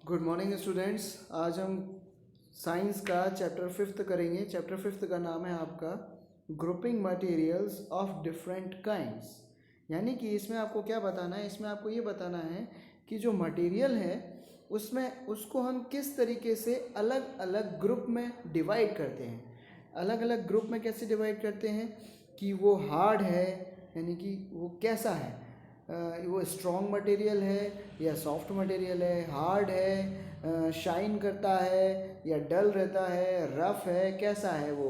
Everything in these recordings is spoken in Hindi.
Good morning students. आज हम साइंस का चैप्टर फिफ्थ करेंगे। चैप्टर फिफ्थ का नाम है आपका grouping materials of different kinds. यानी कि इसमें आपको क्या बताना है, इसमें आपको ये बताना है कि जो मटेरियल है उसमें उसको हम किस तरीके से अलग अलग ग्रुप में डिवाइड करते हैं। अलग अलग ग्रुप में कैसे डिवाइड करते हैं कि वो हार्ड है, यानी कि वो कैसा है, वो स्ट्रॉन्ग मटेरियल है या सॉफ्ट मटेरियल है, हार्ड है, शाइन करता है या डल रहता है, रफ है, कैसा है वो,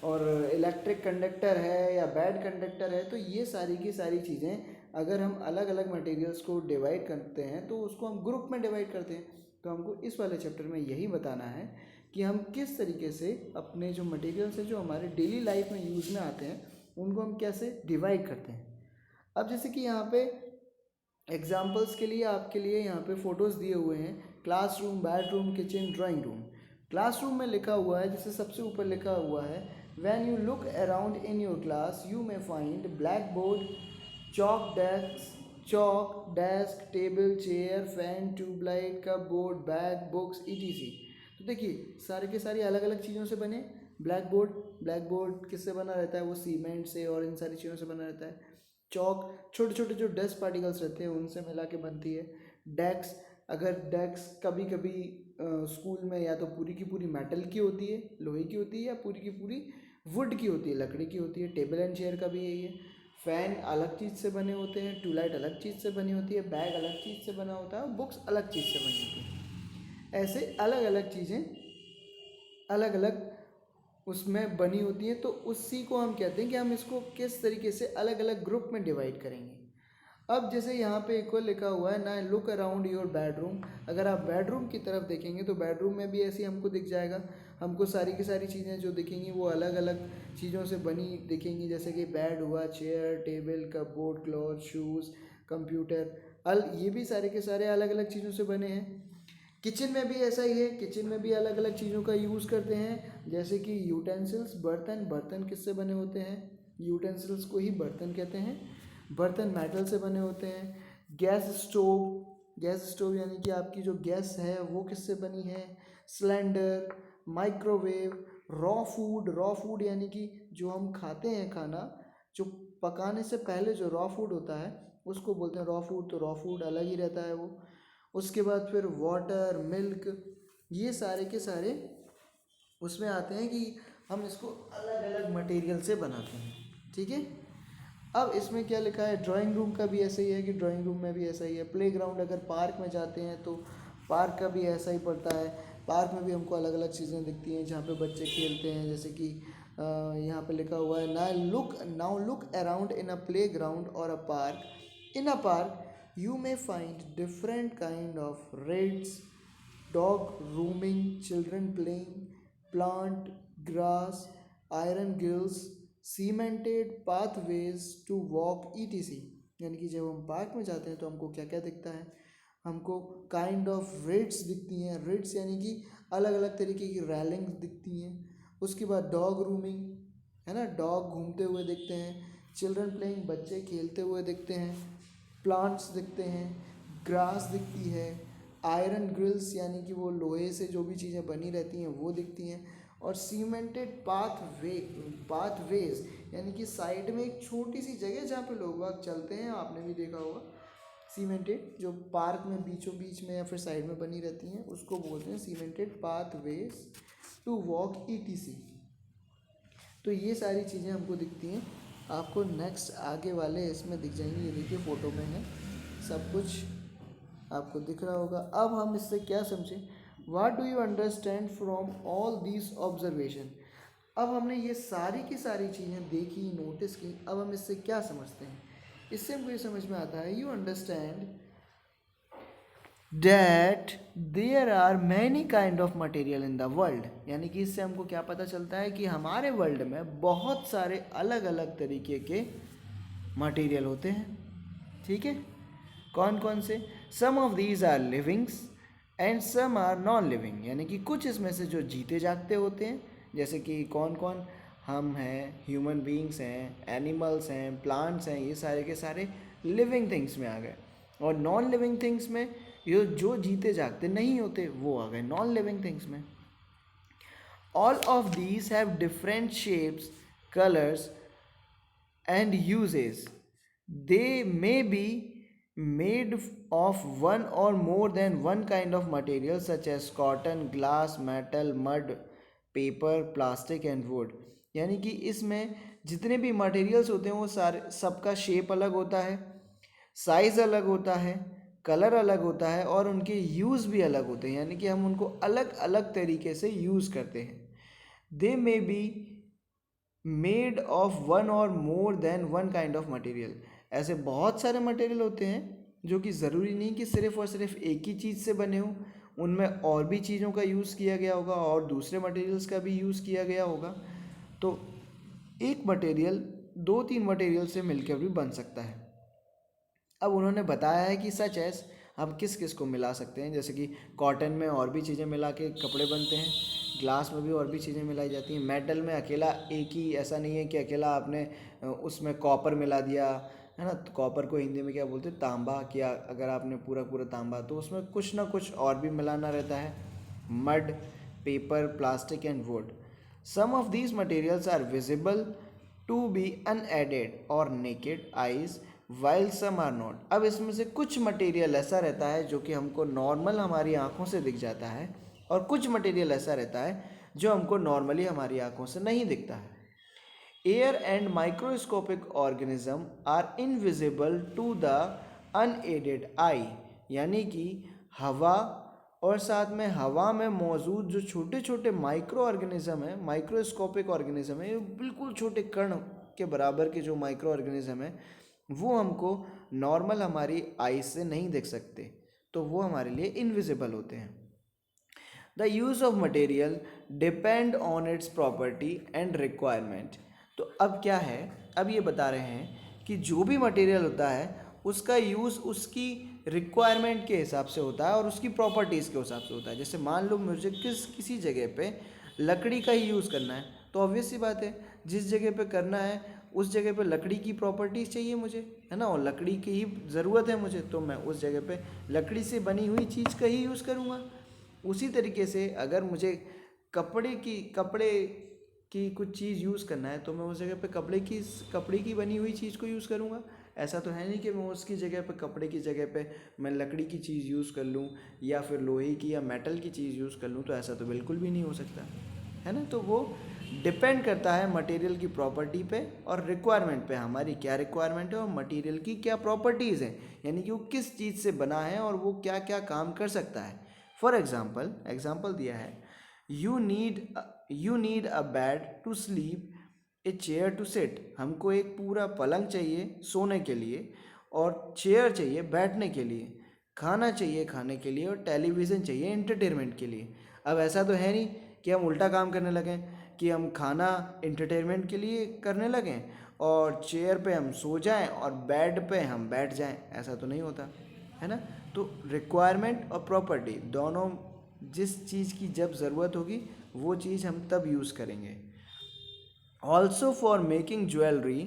और इलेक्ट्रिक कंडक्टर है या बैड कंडक्टर है। तो ये सारी की सारी चीज़ें अगर हम अलग अलग मटेरियल्स को डिवाइड करते हैं तो उसको हम ग्रुप में डिवाइड करते हैं। तो हमको इस वाले चैप्टर में यही बताना है कि हम किस तरीके से अपने जो मटेरियल्स हैं जो हमारे डेली लाइफ में यूज़ में आते हैं उनको हम कैसे डिवाइड करते हैं। अब जैसे कि यहाँ पे एग्जाम्पल्स के लिए आपके लिए यहाँ पे फोटोज़ दिए हुए हैं, classroom, bedroom, kitchen, drawing room. Classroom में लिखा हुआ है, जैसे सबसे ऊपर लिखा हुआ है, when you look around in your class you may find blackboard, chalk desk, table, chair, fan, tubelight, cupboard, bag, books, etc. तो देखिए सारे के सारे अलग अलग चीज़ों से बने। ब्लैक बोर्ड किससे बना रहता है, वो सीमेंट से और इन सारी चीज़ों से बना रहता है। चौक छोटे छोटे जो डस्ट पार्टिकल्स रहते हैं उनसे मिला के बनती है। डेस्क, अगर डेस्क कभी कभी स्कूल में या तो पूरी की पूरी मेटल की होती है, लोहे की होती है, या पूरी की पूरी वुड की होती है, लकड़ी की होती है। टेबल एंड चेयर का भी यही है। फ़ैन अलग चीज़ से बने होते हैं, ट्यूबलाइट अलग चीज़ से बनी होती है, बैग अलग चीज़ से बना होता है, और बुक्स अलग चीज़ से बनी होती है। ऐसे अलग अलग चीज़ें अलग अलग उसमें बनी होती हैं। तो उसी को हम कहते हैं कि हम इसको किस तरीके से अलग अलग ग्रुप में डिवाइड करेंगे। अब जैसे यहाँ पे एक और लिखा हुआ है ना, लुक अराउंड योर बेडरूम। अगर आप बेडरूम की तरफ देखेंगे तो बेडरूम में भी ऐसी हमको दिख जाएगा। हमको सारी की सारी चीज़ें जो दिखेंगी वो अलग अलग चीज़ों से बनी दिखेंगी, जैसे कि बेड हुआ, chair, table, cupboard, cloth, shoes, computer, ये भी सारे के सारे अलग अलग चीज़ों से बने हैं। किचन में भी ऐसा ही है, किचन में भी अलग अलग चीज़ों का यूज़ करते हैं, जैसे कि यूटेंसिल्स, बर्तन। बर्तन किससे बने होते हैं, यूटेंसिल्स को ही बर्तन कहते हैं। बर्तन मेटल से बने होते हैं। गैस स्टोव यानी कि आपकी जो गैस है वो किससे बनी है। सिलेंडर, माइक्रोवेव, रॉ फूड यानी कि जो हम खाते हैं खाना, जो पकाने से पहले जो रॉ फूड होता है उसको बोलते हैं रॉ फूड। तो रॉ फूड अलग ही रहता है वो। उसके बाद फिर वाटर, मिल्क, ये सारे के सारे उसमें आते हैं कि हम इसको अलग अलग मटेरियल से बनाते हैं। ठीक है। अब इसमें क्या लिखा है, ड्राइंग रूम का भी ऐसा ही है कि ड्राइंग रूम में भी ऐसा ही है। प्लेग्राउंड, अगर पार्क में जाते हैं तो पार्क का भी ऐसा ही पड़ता है। पार्क में भी हमको अलग अलग चीज़ें दिखती हैं जहाँ पे बच्चे खेलते हैं, जैसे कि यहाँ पे लिखा हुआ है, now look around in a playground और a park. In a park you may find different kind of reds, dog roaming, children playing, plant, grass, iron grills, cemented pathways to walk, etc. यानी कि जब हम पार्क में जाते हैं तो हमको क्या क्या दिखता है, हमको काइंड ऑफ रेड्स दिखती हैं। रेड्स यानी कि अलग अलग तरीके की रैलिंग्स दिखती हैं। उसके बाद डॉग रूमिंग है ना, डॉग घूमते हुए दिखते हैं। चिल्ड्रन प्लेइंग, बच्चे खेलते हुए दिखते हैं। प्लांट्स दिखते हैं, ग्रास दिखती है। आयरन ग्रिल्स यानी कि वो लोहे से जो भी चीज़ें बनी रहती हैं वो दिखती हैं। और सीमेंटेड पाथवेज यानी कि साइड में एक छोटी सी जगह जहाँ पे लोग बाग चलते हैं, आपने भी देखा होगा। सीमेंटेड जो पार्क में बीचों बीच में या फिर साइड में बनी रहती हैं उसको बोलते हैं cemented pathways to walk, etc. तो ये सारी चीज़ें हमको दिखती हैं। आपको नेक्स्ट आगे वाले इसमें दिख जाएंगी, ये देखिए फ़ोटो में है, सब कुछ आपको दिख रहा होगा। अब हम इससे क्या समझें, what do you understand from all these observation. अब हमने ये सारी की सारी चीज़ें देखी, नोटिस की, अब हम इससे क्या समझते हैं। इससे हमको ये समझ में आता है, you understand that there are many kind of material in the world। यानी कि इससे हमको क्या पता चलता है कि हमारे वर्ल्ड में बहुत सारे अलग अलग तरीके के मटेरियल होते हैं। ठीक है, कौन कौन से, some of these are livings and some are non living. यानी कि कुछ इसमें से जो जीते जागते होते हैं, जैसे कि कौन कौन, हम हैं, ह्यूमन बींग्स हैं, एनिमल्स हैं, प्लांट्स हैं, ये सारे के सारे लिविंग थिंग्स में आ गए। और नॉन लिविंग थिंग्स में ये जो जीते जागते नहीं होते वो आ गए नॉन लिविंग थिंग्स में. All of these have different shapes, colors, and uses. They may be made of one or more than one kind of material such as cotton, glass, metal, mud, paper, plastic and would. यानी कि इसमें जितने भी मटेरियल्स होते हैं वो सारे सबका शेप अलग होता है, साइज़ अलग होता है, कलर अलग होता है और उनके यूज़ भी अलग होते हैं. यानी कि हम उनको अलग अलग तरीके से यूज़ करते हैं. They may be made of one or more than one kind of material. ऐसे बहुत सारे मटेरियल होते हैं जो कि ज़रूरी नहीं कि सिर्फ और सिर्फ एक ही चीज़ से बने हों. उनमें और भी चीज़ों का यूज़ किया गया होगा और दूसरे मटेरियल्स का भी यूज़ किया गया होगा. तो एक मटेरियल दो तीन मटेरियल से मिलकर भी बन सकता है. अब उन्होंने बताया है कि सच एस हम किस किस को मिला सकते हैं. जैसे कि कॉटन में और भी चीज़ें मिला के कपड़े बनते हैं, ग्लास में भी और भी चीज़ें मिलाई जाती हैं, मेटल में अकेला एक ही ऐसा नहीं है कि अकेला आपने उसमें कॉपर मिला दिया है ना. तो कॉपर को हिंदी में क्या बोलते हैं, तांबा. किया अगर आपने पूरा पूरा तांबा तो उसमें कुछ ना कुछ और भी मिलाना रहता है. Mud, paper, plastic and wood. Some of these materials are visible to be unaided or naked eyes while some are not. अब इसमें से कुछ मटेरियल ऐसा रहता है जो कि हमको नॉर्मल हमारी आँखों से दिख जाता है और कुछ मटेरियल ऐसा रहता है जो हमको नॉर्मली हमारी आँखों से नहीं दिखता है. Air and microscopic organism are invisible to the unaided eye. यानी कि हवा और साथ में हवा में मौजूद जो छोटे छोटे माइक्रो ऑर्गेनिज्म है, माइक्रोस्कोपिक ऑर्गेनिज्म है, ये बिल्कुल छोटे कण के बराबर के जो माइक्रो ऑर्गेनिज्म है वो हमको नॉर्मल हमारी आई से नहीं देख सकते, तो वो हमारे लिए इनविजिबल होते हैं. The use of material depend on it's property and requirement. तो अब क्या है, अब ये बता रहे हैं कि जो भी मटेरियल होता है उसका यूज़ उसकी रिक्वायरमेंट के हिसाब से होता है और उसकी प्रॉपर्टीज़ के हिसाब से होता है. जैसे मान लो मुझे किसी जगह पे लकड़ी का ही यूज़ करना है तो ऑब्वियस सी बात है जिस जगह पे करना है उस जगह पे लकड़ी की प्रॉपर्टीज़ चाहिए मुझे, है ना, और लकड़ी की ही ज़रूरत है मुझे, तो मैं उस जगह पे लकड़ी से बनी हुई चीज़ का ही यूज़ करूँगा. उसी तरीके से अगर मुझे कपड़े की कुछ चीज़ यूज़ करना है तो मैं उस जगह पे कपड़े की बनी हुई चीज़ को यूज़ करूँगा. ऐसा तो है नहीं कि मैं उसकी जगह पे कपड़े की जगह पे मैं लकड़ी की चीज़ यूज़ कर लूँ या फिर लोहे की या मेटल की चीज़ यूज़ कर लूँ. तो ऐसा तो बिल्कुल भी नहीं हो सकता है ना. तो वो डिपेंड करता है मटेरियल की प्रॉपर्टी पे और रिक्वायरमेंट पे, हमारी क्या रिक्वायरमेंट है और मटेरियल की क्या प्रॉपर्टीज़ हैं, यानी कि वो किस चीज़ से बना है और वो क्या क्या काम कर सकता है. फॉर एग्जाम्पल दिया है, you need a bed to sleep, a chair to sit. हमको एक पूरा पलंग चाहिए सोने के लिए और चेयर चाहिए बैठने के लिए, खाना चाहिए खाने के लिए और टेलीविज़न चाहिए एंटरटेनमेंट के लिए. अब ऐसा तो है नहीं कि हम उल्टा काम करने लगें कि हम खाना एंटरटेनमेंट के लिए करने लगें और चेयर पे हम सो जाएं और बेड पे हम बैठ जाएं. ऐसा तो नहीं होता है ना. तो रिक्वायरमेंट और प्रॉपर्टी दोनों, जिस चीज़ की जब ज़रूरत होगी वो चीज़ हम तब यूज़ करेंगे. Also for making jewellery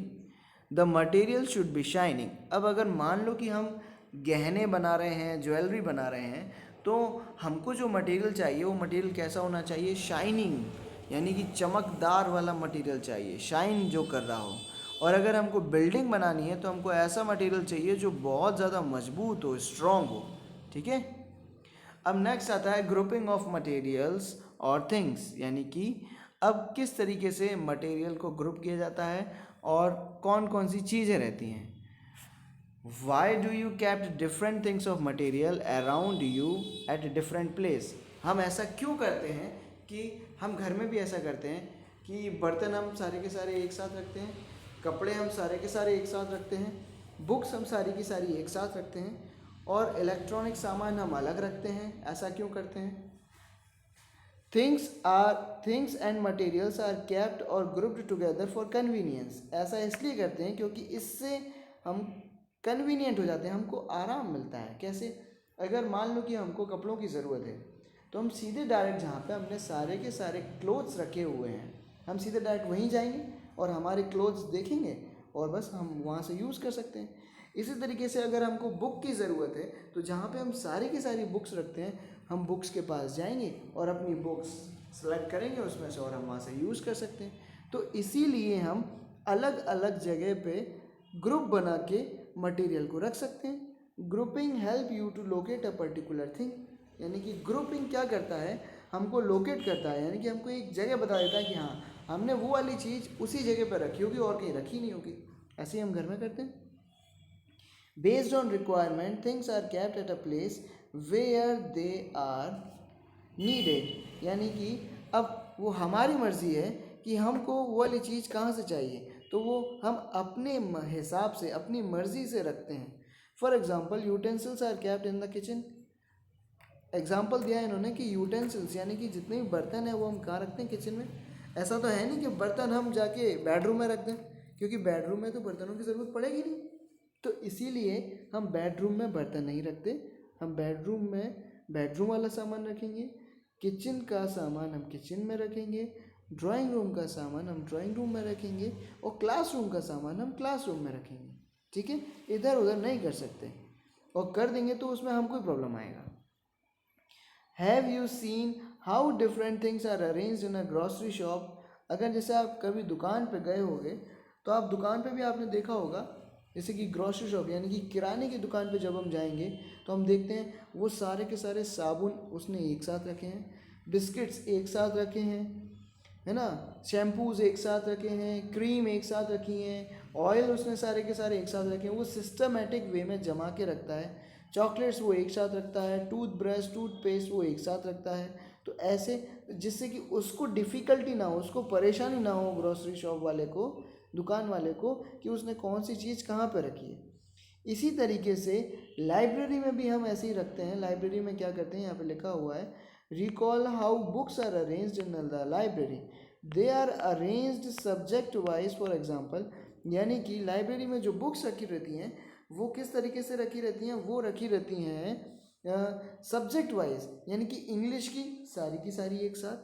the material should be shining. अब अगर मान लो कि हम गहने बना रहे हैं, ज्वेलरी बना रहे हैं, तो हमको जो मटेरियल चाहिए वो मटेरियल कैसा होना चाहिए, शाइनिंग, यानी कि चमकदार वाला मटेरियल चाहिए, शाइन जो कर रहा हो. और अगर हमको बिल्डिंग बनानी है तो हमको ऐसा मटेरियल चाहिए जो बहुत ज़्यादा मजबूत हो, स्ट्रॉन्ग हो. ठीक है. अब नेक्स्ट आता है ग्रुपिंग ऑफ मटेरियल्स और थिंग्स. यानी कि अब किस तरीके से मटेरियल को ग्रुप किया जाता है और कौन कौन सी चीज़ें रहती हैं. Why do you kept different things of material around you at different place. हम ऐसा क्यों करते हैं कि हम घर में भी ऐसा करते हैं कि बर्तन हम सारे के सारे एक साथ रखते हैं, कपड़े हम सारे के सारे एक साथ रखते हैं, बुक्स हम सारी की सारी एक साथ रखते हैं और इलेक्ट्रॉनिक सामान हम अलग रखते हैं. ऐसा क्यों करते हैं. Things and materials are kept और ग्रुप्ड टुगेदर फॉर कन्वीनियंस. ऐसा इसलिए करते हैं क्योंकि इससे हम कन्वीनियंट हो जाते हैं, हमको आराम मिलता है. कैसे, अगर मान लो कि हमको कपड़ों की ज़रूरत है तो हम सीधे डायरेक्ट जहाँ पे हमने सारे के सारे क्लोथ्स रखे हुए हैं हम सीधे डायरेक्ट वहीं जाएंगे और हमारे क्लोथ्स देखेंगे और बस हम वहाँ से यूज़ कर सकते हैं. इसी तरीके से अगर हमको बुक की ज़रूरत है तो जहाँ पे हम सारी की सारी बुक्स रखते हैं, हम बुक्स के पास जाएंगे और अपनी बुक्स सेलेक्ट करेंगे उसमें से और हम वहाँ से यूज़ कर सकते हैं। तो इसीलिए हम अलग अलग जगह पे ग्रुप बना के मटेरियल को रख सकते हैं। Grouping help you to locate a particular thing, यानी कि ग्रुपिंग क्या करता है, हमको लोकेट करता है, यानी कि हमको एक जगह बता देता है कि हाँ हमने वो वाली चीज़ उसी जगह पर रखी होगी और कहीं रखी नहीं होगी। ऐसे ही हम घर में करते हैं। Based on requirement things are kept at a place where they are needed, यानी कि अब वो हमारी मर्ज़ी है कि हमको वो वाली चीज़ कहाँ से चाहिए, तो वो हम अपने हिसाब से अपनी मर्ज़ी से रखते हैं। For example utensils are kept in the kitchen. Example दिया है इन्होंने कि यूटेंसिल्स यानी कि जितने भी बर्तन हैं वो हम कहाँ रखते हैं, किचन में। ऐसा तो है नहीं कि बर्तन हम जाके बेडरूम में रख दें, क्योंकि बेडरूम में तो बर्तनों की ज़रूरत पड़ेगी नहीं। तो इसीलिए हम बेडरूम में बर्तन नहीं रखते, हम बेडरूम में बेडरूम वाला सामान रखेंगे, किचन का सामान हम किचन में रखेंगे, ड्राइंग रूम का सामान हम ड्राइंग रूम में रखेंगे और क्लासरूम का सामान हम क्लासरूम में रखेंगे। ठीक है, इधर उधर नहीं कर सकते, और कर देंगे तो उसमें हमको ही प्रॉब्लम आएगा। Have you seen how different things are arranged in a grocery shop. अगर जैसे आप कभी दुकान पे गए होंगे तो आप दुकान पे भी आपने देखा होगा, जैसे कि ग्रॉसरी शॉप यानी कि किराने की दुकान पे जब हम जाएंगे तो हम देखते हैं वो सारे के सारे साबुन उसने एक साथ रखे हैं, बिस्किट्स एक साथ रखे हैं, है ना, शैम्पूज एक साथ रखे हैं, क्रीम एक साथ रखी हैं, ऑयल उसने सारे के सारे एक साथ रखे हैं, वो सिस्टमेटिक वे में जमा के रखता है। चॉकलेट्स वो एक साथ रखता है, टूथब्रश टूथपेस्ट वो एक साथ रखता है। तो ऐसे जिससे कि उसको डिफ़िकल्टी ना हो, उसको परेशानी ना हो ग्रॉसरी शॉप वाले को, दुकान वाले को, कि उसने कौन सी चीज़ कहाँ पर रखी है। इसी तरीके से लाइब्रेरी में भी हम ऐसे ही रखते हैं। लाइब्रेरी में क्या करते हैं, यहाँ पे लिखा हुआ है recall how books are arranged in the library, they are arranged subject wise. For example, यानी कि लाइब्रेरी में जो बुक्स रखी रहती हैं वो किस तरीके से रखी रहती हैं, वो रखी रहती हैं सब्जेक्ट वाइज, यानी कि इंग्लिश की सारी एक साथ,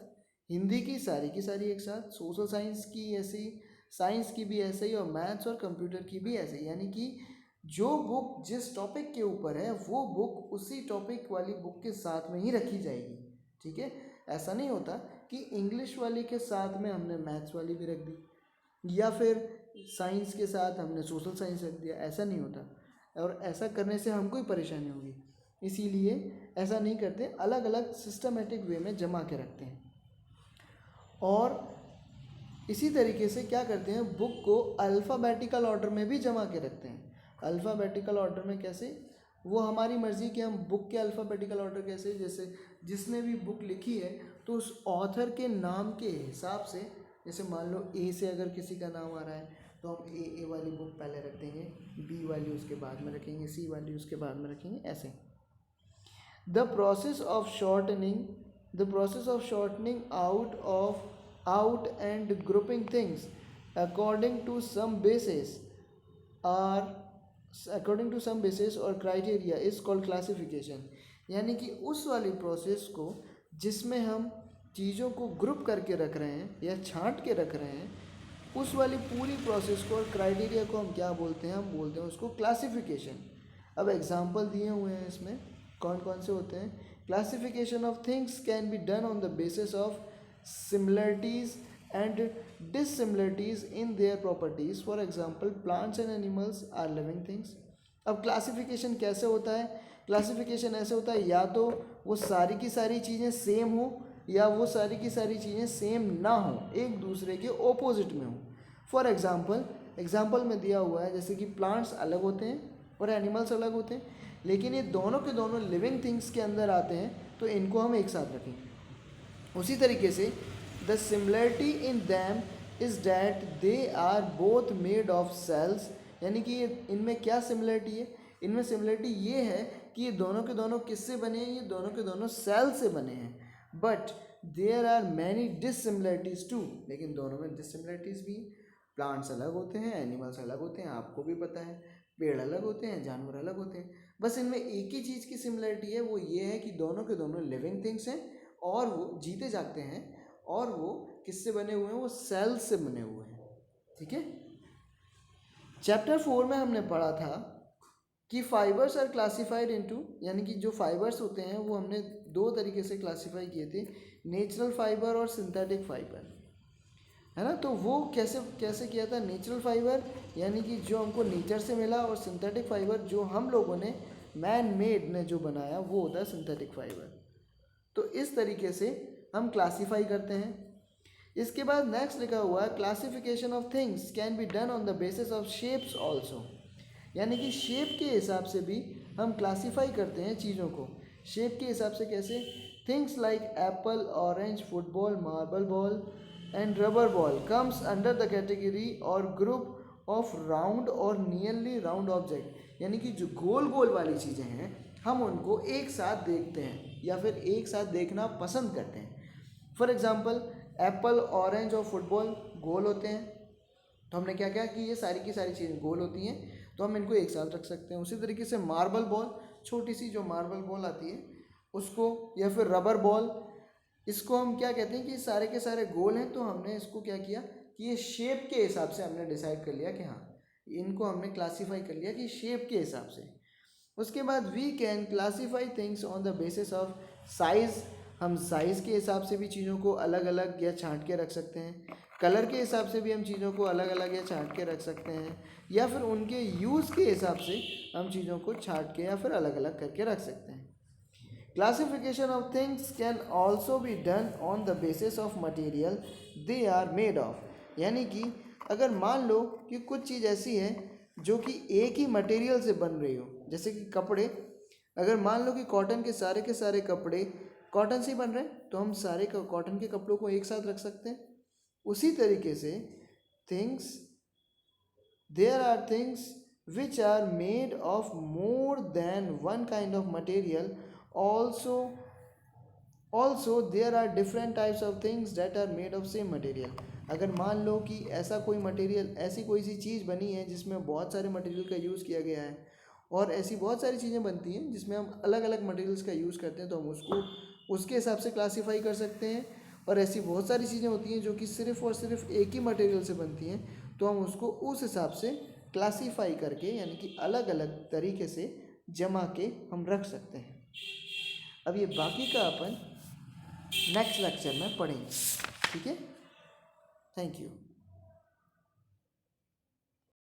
हिंदी की सारी एक साथ, सोशल साइंस की ऐसे ही, साइंस की भी ऐसे ही, और मैथ्स और कंप्यूटर की भी ऐसे ही। यानी कि जो बुक जिस टॉपिक के ऊपर है वो बुक उसी टॉपिक वाली बुक के साथ में ही रखी जाएगी। ठीक है, ऐसा नहीं होता कि इंग्लिश वाली के साथ में हमने मैथ्स वाली भी रख दी या फिर साइंस के साथ हमने सोशल साइंस रख दिया, ऐसा नहीं होता। और ऐसा करने से हमको ही परेशानी होगी, इसीलिए ऐसा नहीं करते, अलग अलग सिस्टमेटिक वे में जमा के रखते हैं। और इसी तरीके से क्या करते हैं, बुक को अल्फ़ाबेटिकल ऑर्डर में भी जमा के रखते हैं। अल्फ़ाबेटिकल ऑर्डर में कैसे, वो हमारी मर्ज़ी कि हम बुक के अल्फ़ाबेटिकल ऑर्डर कैसे, जैसे जिसने भी बुक लिखी है तो उस ऑथर के नाम के हिसाब से, जैसे मान लो ए से अगर किसी का नाम आ रहा है तो हम ए वाली बुक पहले रख देंगे, बी वाली उसके बाद में रखेंगे, सी वाली उसके बाद में रखेंगे, ऐसे। The process of shortening out and grouping things according to some basis are according to some basis or criteria is called classification। यानी कि उस वाली प्रोसेस को जिसमें हम चीज़ों को ग्रुप करके रख रहे हैं या छांट के रख रहे हैं, उस वाली पूरी प्रोसेस को और क्राइटेरिया को हम क्या बोलते हैं, हम बोलते हैं उसको क्लासिफिकेशन। अब एग्जांपल दिए हुए हैं इसमें, कौन कौन से होते हैं। Classification of things can be done on the basis of similarities and dissimilarities in their properties। For example, plants and animals are living things। अब क्लासिफिकेशन कैसे होता है, क्लासिफिकेशन ऐसे होता है या तो वो सारी की सारी चीज़ें सेम हो या वो सारी की सारी चीज़ें सेम ना हो, एक दूसरे के ओपोजिट में हो। फॉर एग्जाम्पल में दिया हुआ है जैसे कि प्लांट्स अलग होते हैं और एनिमल्स अलग होते हैं, लेकिन ये दोनों के दोनों लिविंग थिंग्स के अंदर आते हैं, तो इनको हम एक साथ रखेंगे। उसी तरीके से the similarity in them is that they are both made of cells, यानी कि ये इनमें क्या सिमिलरिटी है, इनमें सिमिलरिटी ये है कि ये दोनों के दोनों किससे बने हैं, ये दोनों के दोनों सेल से बने हैं। But there are many dissimilarities too, लेकिन दोनों में डिससिमिलरिटीज़ भी। प्लांट्स अलग होते हैं, एनिमल्स अलग होते हैं, आपको भी पता है, पेड़ अलग होते हैं, जानवर अलग होते हैं। बस इनमें एक ही चीज़ की सिमिलरिटी है, वो ये है कि दोनों के दोनों लिविंग थिंग्स हैं और वो जीते जागते हैं, और वो किससे बने हुए हैं, वो सेल्स से बने हुए हैं। ठीक है, चैप्टर 4 में हमने पढ़ा था कि फाइबर्स आर क्लासिफाइड इनटू, यानी कि जो फाइबर्स होते हैं वो हमने दो तरीके से क्लासीफाई किए थे, नेचुरल फाइबर और सिंथेटिक फाइबर, है ना। तो वो कैसे कैसे किया था, नेचुरल फाइबर यानी कि जो हमको नेचर से मिला, और सिंथेटिक फाइबर जो हम लोगों ने मैन मेड ने जो बनाया वो होता है सिंथेटिक फाइबर। तो इस तरीके से हम क्लासीफाई करते हैं। इसके बाद नेक्स्ट लिखा हुआ है classification of things can be done on the basis of shapes also, यानी कि शेप के हिसाब से भी हम क्लासीफाई करते हैं चीज़ों को। शेप के हिसाब से कैसे, things like Apple, orange, football, marble ball and rubber ball comes under the category और ग्रुप ऑफ राउंड और नियरली राउंड ऑब्जेक्ट, यानी कि जो गोल गोल वाली चीज़ें हैं हम उनको एक साथ देखते हैं या फिर एक साथ देखना पसंद करते हैं। फॉर एग्जाम्पल एप्पल, ऑरेंज और फुटबॉल गोल होते हैं, तो हमने क्या किया कि ये सारी की सारी चीज़ें गोल होती हैं तो हम इनको एक साथ रख सकते हैं। उसी तरीके से मार्बल बॉल, छोटी सी जो मार्बल बॉल आती है उसको, या फिर रबर बॉल, इसको हम क्या कहते हैं कि सारे के सारे गोल हैं, तो हमने इसको क्या किया कि ये शेप के हिसाब से हमने डिसाइड कर लिया कि हाँ इनको हमने क्लासीफाई कर लिया कि शेप के हिसाब से। उसके बाद we can classify things on the basis of size, हम साइज़ के हिसाब से भी चीज़ों को अलग अलग या छांट के रख सकते हैं। कलर के हिसाब से भी हम चीज़ों को अलग अलग या छांट के रख सकते हैं, या फिर उनके यूज़ के हिसाब से हम चीज़ों को छांट के या फिर अलग अलग करके रख सकते हैं। Classification of things can also be done on the basis of material they are made of, यानी कि अगर मान लो कि कुछ चीज़ ऐसी है जो कि एक ही मटेरियल से बन रही हो, जैसे कि कपड़े, अगर मान लो कि कॉटन के सारे कपड़े कॉटन से ही बन रहे हैं तो हम सारे कॉटन के कपड़ों को एक साथ रख सकते हैं। उसी तरीके से things, there are things which are made of more than one kind of material, also there are different types of things that are made of same material. अगर मान लो कि ऐसा कोई मटेरियल, ऐसी कोई सी चीज़ बनी है जिसमें बहुत सारे मटेरियल का यूज़ किया गया है, और ऐसी बहुत सारी चीज़ें बनती हैं जिसमें हम अलग अलग मटेरियल्स का यूज़ करते हैं, तो हम उसको उसके हिसाब से क्लासीफाई कर सकते हैं। और ऐसी बहुत सारी चीज़ें होती हैं जो कि सिर्फ़ और सिर्फ एक ही मटेरियल से बनती हैं, तो हम उसको उस हिसाब से क्लासीफाई करके, यानी कि अलग अलग तरीके से जमा के हम रख सकते हैं। अब ये बाकी का अपन नेक्स्ट लेक्चर में पढ़ेंगे, ठीक है। Thank you.